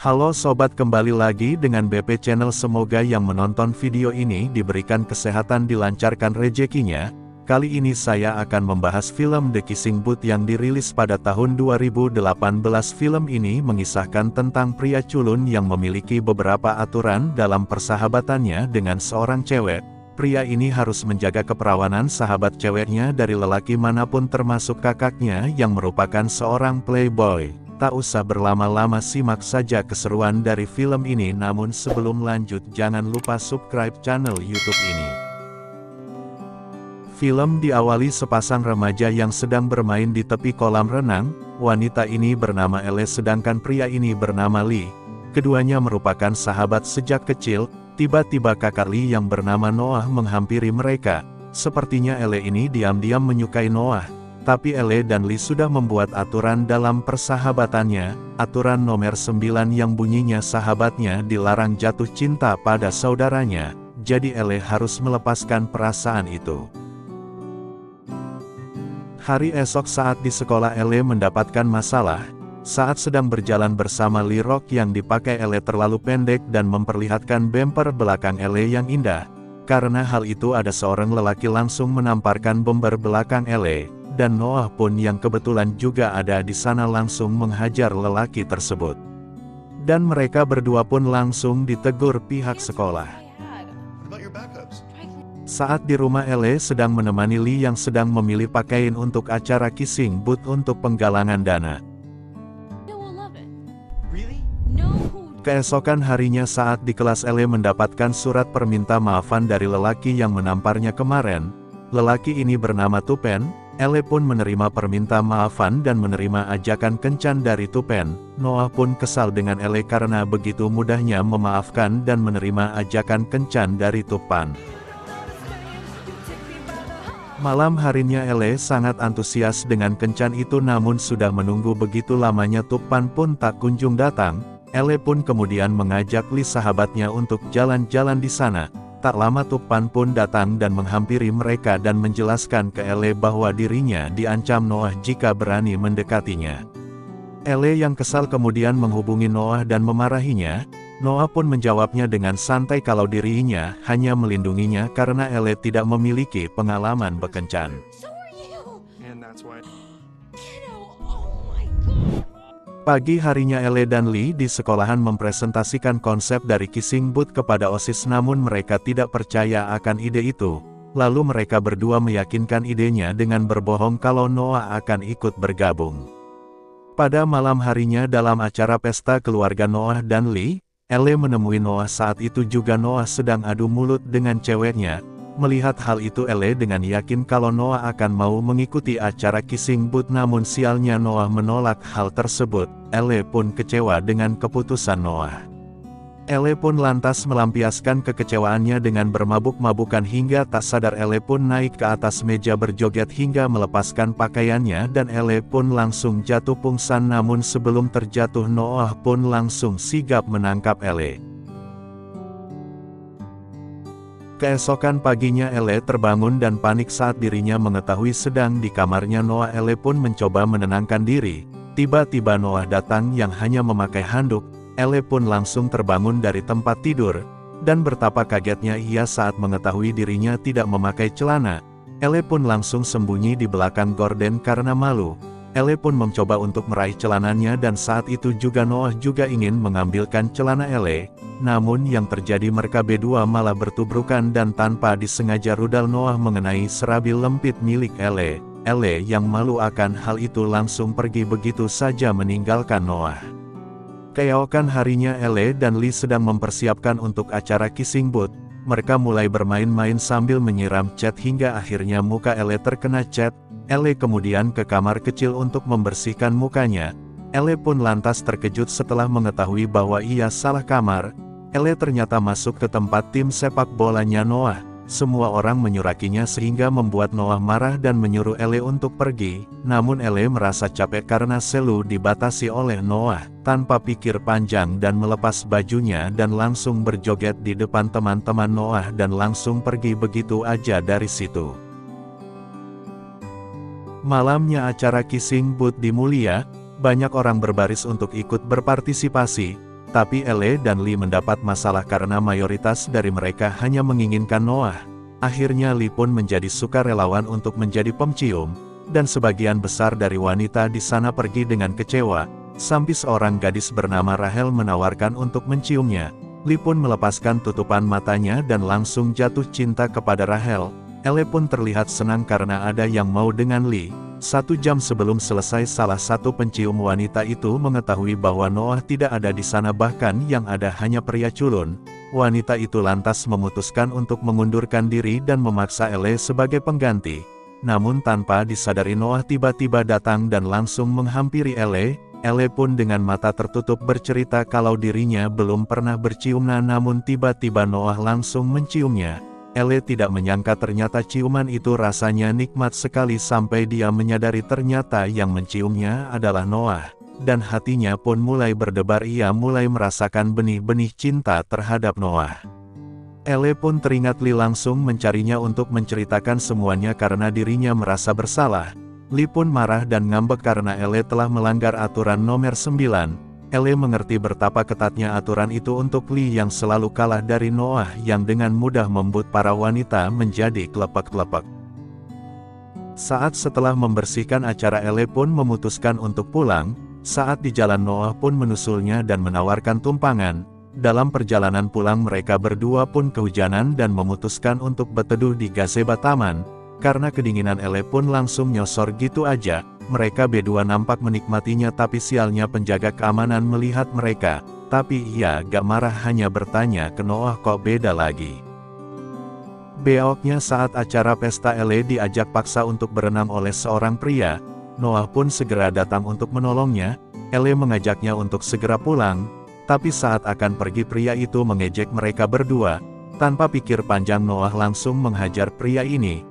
Halo sobat, kembali lagi dengan BP Channel. Semoga yang menonton video ini diberikan kesehatan, dilancarkan rezekinya. Kali ini saya akan membahas film The Kissing Booth yang dirilis pada tahun 2018. Film ini mengisahkan tentang pria culun yang memiliki beberapa aturan dalam persahabatannya dengan seorang cewek. Pria ini harus menjaga keperawanan sahabat ceweknya dari lelaki manapun, termasuk kakaknya yang merupakan seorang playboy. Tak usah berlama-lama, simak saja keseruan dari film ini. Namun sebelum lanjut, jangan lupa subscribe channel YouTube ini. Film diawali sepasang remaja yang sedang bermain di tepi kolam renang. Wanita ini bernama Elle sedangkan pria ini bernama Lee. Keduanya merupakan sahabat sejak kecil. Tiba-tiba kakak Lee yang bernama Noah menghampiri mereka. Sepertinya Elle ini diam-diam menyukai Noah. Tapi Elle dan Lee sudah membuat aturan dalam persahabatannya, aturan nomor 9 yang bunyinya sahabatnya dilarang jatuh cinta pada saudaranya, jadi Elle harus melepaskan perasaan itu. Hari esok saat di sekolah, Elle mendapatkan masalah. Saat sedang berjalan bersama Lee, rok yang dipakai Elle terlalu pendek dan memperlihatkan bumper belakang Elle yang indah. Karena hal itu, ada seorang lelaki langsung menamparkan bumper belakang Elle. Dan Noah pun yang kebetulan juga ada di sana langsung menghajar lelaki tersebut. Dan mereka berdua pun langsung ditegur pihak sekolah. Saat di rumah, Elle sedang menemani Lee yang sedang memilih pakaian untuk acara Kissing Booth untuk penggalangan dana. Keesokan harinya saat di kelas, Elle mendapatkan surat perminta maafan dari lelaki yang menamparnya kemarin. Lelaki ini bernama Tupen. Elle pun menerima perminta maafan dan menerima ajakan kencan dari Tupen. Noah pun kesal dengan Elle karena begitu mudahnya memaafkan dan menerima ajakan kencan dari Tupen. Malam harinya Elle sangat antusias dengan kencan itu, namun sudah menunggu begitu lamanya Tupen pun tak kunjung datang. Elle pun kemudian mengajak Lee sahabatnya untuk jalan-jalan di sana. Tak lama Tupen pun datang dan menghampiri mereka dan menjelaskan ke Elle bahwa dirinya diancam Noah jika berani mendekatinya. Elle yang kesal kemudian menghubungi Noah dan memarahinya. Noah pun menjawabnya dengan santai kalau dirinya hanya melindunginya karena Elle tidak memiliki pengalaman berkencan. Pagi harinya, Elle dan Lee di sekolahan mempresentasikan konsep dari Kissing Booth kepada OSIS, namun mereka tidak percaya akan ide itu. Lalu mereka berdua meyakinkan idenya dengan berbohong kalau Noah akan ikut bergabung. Pada malam harinya dalam acara pesta keluarga Noah dan Lee, Elle menemui Noah. Saat itu juga Noah sedang adu mulut dengan ceweknya. Melihat hal itu, Elle dengan yakin kalau Noah akan mau mengikuti acara Kissing Booth, namun sialnya Noah menolak hal tersebut. Elle pun kecewa dengan keputusan Noah. Elle pun lantas melampiaskan kekecewaannya dengan bermabuk-mabukan hingga tak sadar Elle pun naik ke atas meja berjoget hingga melepaskan pakaiannya dan Elle pun langsung jatuh pingsan. Namun sebelum terjatuh, Noah pun langsung sigap menangkap Elle. Keesokan paginya Elle terbangun dan panik saat dirinya mengetahui sedang di kamarnya Noah. Elle pun mencoba menenangkan diri. Tiba-tiba Noah datang yang hanya memakai handuk. Elle pun langsung terbangun dari tempat tidur. Dan betapa kagetnya ia saat mengetahui dirinya tidak memakai celana. Elle pun langsung sembunyi di belakang gorden karena malu. Elle pun mencoba untuk meraih celananya dan saat itu juga Noah juga ingin mengambilkan celana Elle. Namun yang terjadi, mereka berdua malah bertubrukan dan tanpa disengaja rudal Noah mengenai serabi lempit milik Elle. Elle yang malu akan hal itu langsung pergi begitu saja meninggalkan Noah. Keesokan harinya Elle dan Lee sedang mempersiapkan untuk acara Kissing Booth. Mereka mulai bermain-main sambil menyiram cat hingga akhirnya muka Elle terkena cat. Elle kemudian ke kamar kecil untuk membersihkan mukanya. Elle pun lantas terkejut setelah mengetahui bahwa ia salah kamar. Elle ternyata masuk ke tempat tim sepak bolanya Noah. Semua orang menyurakinya sehingga membuat Noah marah dan menyuruh Elle untuk pergi. Namun Elle merasa capek karena selalu dibatasi oleh Noah. Tanpa pikir panjang dan melepas bajunya dan langsung berjoget di depan teman-teman Noah dan langsung pergi begitu aja dari situ. Malamnya acara Kissing Booth di Mulia, banyak orang berbaris untuk ikut berpartisipasi. Tapi Ele dan Lee mendapat masalah karena mayoritas dari mereka hanya menginginkan Noah. Akhirnya Lee pun menjadi sukarelawan untuk menjadi pemcium, dan sebagian besar dari wanita di sana pergi dengan kecewa, sampai seorang gadis bernama Rahel menawarkan untuk menciumnya. Lee pun melepaskan tutupan matanya dan langsung jatuh cinta kepada Rahel. Ele pun terlihat senang karena ada yang mau dengan Lee. 1 jam sebelum selesai, salah satu pencium wanita itu mengetahui bahwa Noah tidak ada di sana, bahkan yang ada hanya pria culun. Wanita itu lantas memutuskan untuk mengundurkan diri dan memaksa Ele sebagai pengganti. Namun tanpa disadari Noah tiba-tiba datang dan langsung menghampiri Ele. Ele pun dengan mata tertutup bercerita kalau dirinya belum pernah bercium, namun tiba-tiba Noah langsung menciumnya. Ele tidak menyangka ternyata ciuman itu rasanya nikmat sekali sampai dia menyadari ternyata yang menciumnya adalah Noah. Dan hatinya pun mulai berdebar, ia mulai merasakan benih-benih cinta terhadap Noah. Ele pun teringat Lee langsung mencarinya untuk menceritakan semuanya karena dirinya merasa bersalah. Lee pun marah dan ngambek karena Ele telah melanggar aturan nomor 9. Ele mengerti betapa ketatnya aturan itu untuk Lee yang selalu kalah dari Noah yang dengan mudah membuat para wanita menjadi kelepek-kelepek. Saat setelah membersihkan acara, Ele pun memutuskan untuk pulang. Saat di jalan, Noah pun menusulnya dan menawarkan tumpangan. Dalam perjalanan pulang, mereka berdua pun kehujanan dan memutuskan untuk berteduh di gazebo taman. Karena kedinginan, Ele pun langsung nyosor gitu aja. Mereka berdua nampak menikmatinya, tapi sialnya penjaga keamanan melihat mereka. Tapi ia gak marah, hanya bertanya ke Noah, kok beda lagi. Besoknya saat acara pesta, Ele diajak paksa untuk berenang oleh seorang pria. Noah pun segera datang untuk menolongnya. Ele mengajaknya untuk segera pulang. Tapi saat akan pergi, pria itu mengejek mereka berdua. Tanpa pikir panjang, Noah langsung menghajar pria ini.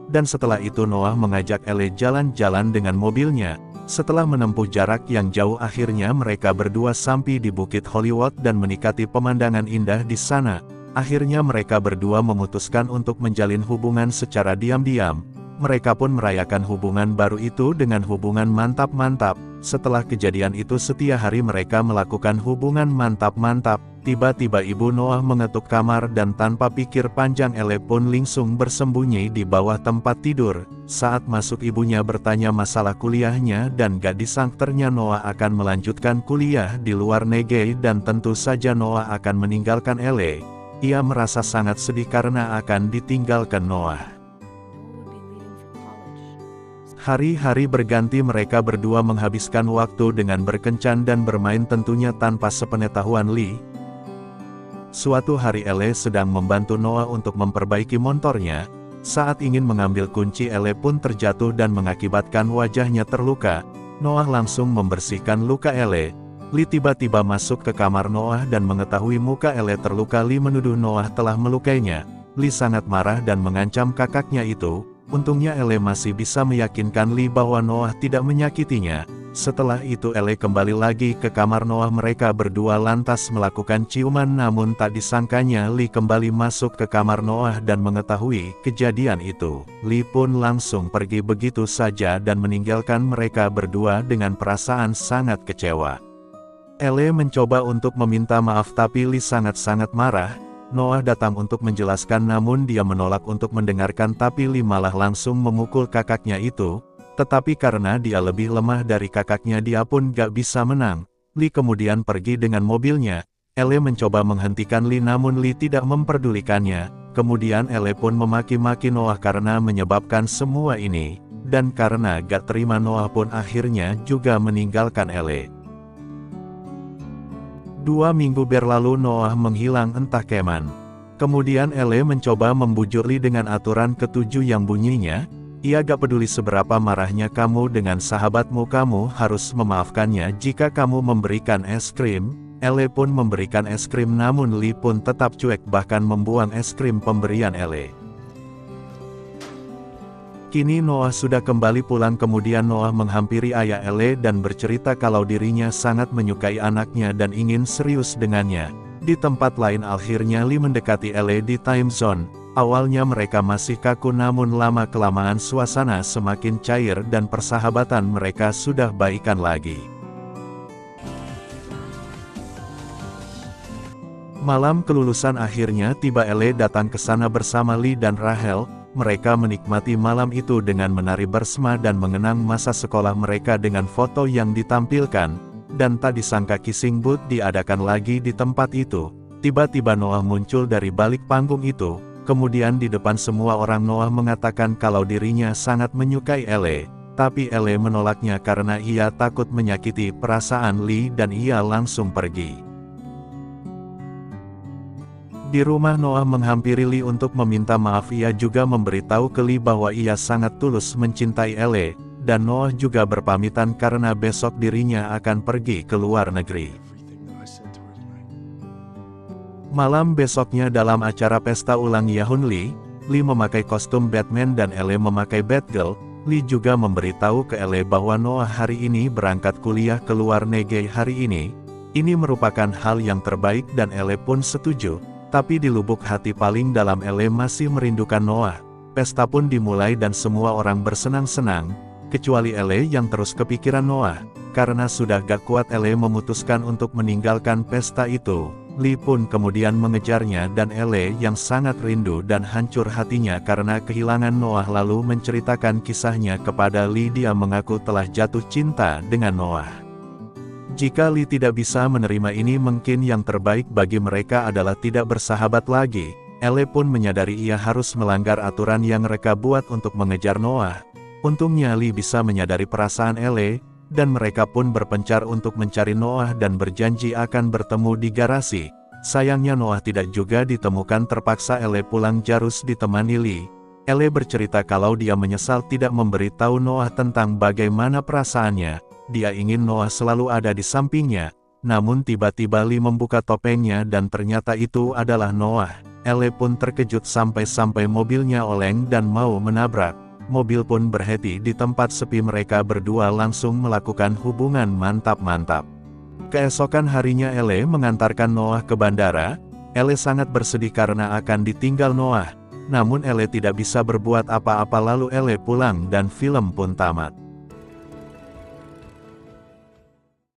Dan setelah itu Noah mengajak Ele jalan-jalan dengan mobilnya. Setelah menempuh jarak yang jauh, akhirnya mereka berdua sampai di Bukit Hollywood dan menikmati pemandangan indah di sana. Akhirnya mereka berdua memutuskan untuk menjalin hubungan secara diam-diam. Mereka pun merayakan hubungan baru itu dengan hubungan mantap-mantap. Setelah kejadian itu, setiap hari mereka melakukan hubungan mantap-mantap. Tiba-tiba ibu Noah mengetuk kamar dan tanpa pikir panjang Ele pun langsung bersembunyi di bawah tempat tidur. Saat masuk, ibunya bertanya masalah kuliahnya dan gak disangkanya Noah akan melanjutkan kuliah di luar negeri dan tentu saja Noah akan meninggalkan Ele. Ia merasa sangat sedih karena akan ditinggalkan Noah. Hari-hari berganti, mereka berdua menghabiskan waktu dengan berkencan dan bermain, tentunya tanpa sepengetahuan Lee. Suatu hari Ele sedang membantu Noah untuk memperbaiki motornya. Saat ingin mengambil kunci, Ele pun terjatuh dan mengakibatkan wajahnya terluka. Noah langsung membersihkan luka Ele. Lee tiba-tiba masuk ke kamar Noah dan mengetahui muka Ele terluka. Lee menuduh Noah telah melukainya. Lee sangat marah dan mengancam kakaknya itu. Untungnya Ele masih bisa meyakinkan Lee bahwa Noah tidak menyakitinya. Setelah itu Ele kembali lagi ke kamar Noah. Mereka berdua lantas melakukan ciuman, namun tak disangkanya Lee kembali masuk ke kamar Noah dan mengetahui kejadian itu. Lee pun langsung pergi begitu saja dan meninggalkan mereka berdua dengan perasaan sangat kecewa. Ele mencoba untuk meminta maaf tapi Lee sangat-sangat marah. Noah datang untuk menjelaskan namun dia menolak untuk mendengarkan, tapi Lee malah langsung memukul kakaknya itu. Tetapi karena dia lebih lemah dari kakaknya, dia pun gak bisa menang. Lee kemudian pergi dengan mobilnya. Ele mencoba menghentikan Lee namun Lee tidak memperdulikannya. Kemudian Ele pun memaki-maki Noah karena menyebabkan semua ini. Dan karena gak terima, Noah pun akhirnya juga meninggalkan Ele. 2 minggu berlalu, Noah menghilang entah keman. Kemudian Ele mencoba membujuk Lee dengan aturan ke-7 yang bunyinya, ia gak peduli seberapa marahnya kamu dengan sahabatmu, kamu harus memaafkannya jika kamu memberikan es krim. Ele pun memberikan es krim namun Lee pun tetap cuek, bahkan membuang es krim pemberian Ele. Kini Noah sudah kembali pulang. Kemudian Noah menghampiri ayah Ele dan bercerita kalau dirinya sangat menyukai anaknya dan ingin serius dengannya. Di tempat lain, akhirnya Lee mendekati Ele di time zone. Awalnya mereka masih kaku, namun lama-kelamaan suasana semakin cair dan persahabatan mereka sudah baikan lagi. Malam kelulusan akhirnya tiba. Elle datang ke sana bersama Lee dan Rachel. Mereka menikmati malam itu dengan menari bersama dan mengenang masa sekolah mereka dengan foto yang ditampilkan, dan tak disangka kissing booth diadakan lagi di tempat itu. Tiba-tiba Noah muncul dari balik panggung itu, kemudian di depan semua orang Noah mengatakan kalau dirinya sangat menyukai Elle, tapi Elle menolaknya karena ia takut menyakiti perasaan Lee dan ia langsung pergi. Di rumah Noah menghampiri Lee untuk meminta maaf. Ia juga memberitahu ke Lee bahwa ia sangat tulus mencintai Elle, dan Noah juga berpamitan karena besok dirinya akan pergi ke luar negeri. Malam besoknya dalam acara pesta ulang tahun Lee memakai kostum Batman dan Elle memakai Batgirl. Lee juga memberitahu ke Elle bahwa Noah hari ini berangkat kuliah ke luar negeri hari ini. Ini merupakan hal yang terbaik dan Elle pun setuju. Tapi di lubuk hati paling dalam Elle masih merindukan Noah. Pesta pun dimulai dan semua orang bersenang-senang, kecuali Elle yang terus kepikiran Noah. Karena sudah gak kuat, Elle memutuskan untuk meninggalkan pesta itu. Lee pun kemudian mengejarnya dan Elle yang sangat rindu dan hancur hatinya karena kehilangan Noah lalu menceritakan kisahnya kepada Lee. Dia mengaku telah jatuh cinta dengan Noah. Jika Lee tidak bisa menerima ini, mungkin yang terbaik bagi mereka adalah tidak bersahabat lagi. Elle pun menyadari ia harus melanggar aturan yang mereka buat untuk mengejar Noah. Untungnya Lee bisa menyadari perasaan Elle, dan mereka pun berpencar untuk mencari Noah dan berjanji akan bertemu di garasi. Sayangnya Noah tidak juga ditemukan. Terpaksa Elle pulang Jarus ditemani Lee. Elle bercerita kalau dia menyesal tidak memberitahu Noah tentang bagaimana perasaannya. Dia ingin Noah selalu ada di sampingnya, namun tiba-tiba Lee membuka topengnya dan ternyata itu adalah Noah. Elle pun terkejut sampai-sampai mobilnya oleng dan mau menabrak. Mobil pun berhenti di tempat sepi. Mereka berdua langsung melakukan hubungan mantap-mantap. Keesokan harinya Elle mengantarkan Noah ke bandara. Elle sangat bersedih karena akan ditinggal Noah. Namun Elle tidak bisa berbuat apa-apa lalu Elle pulang dan film pun tamat.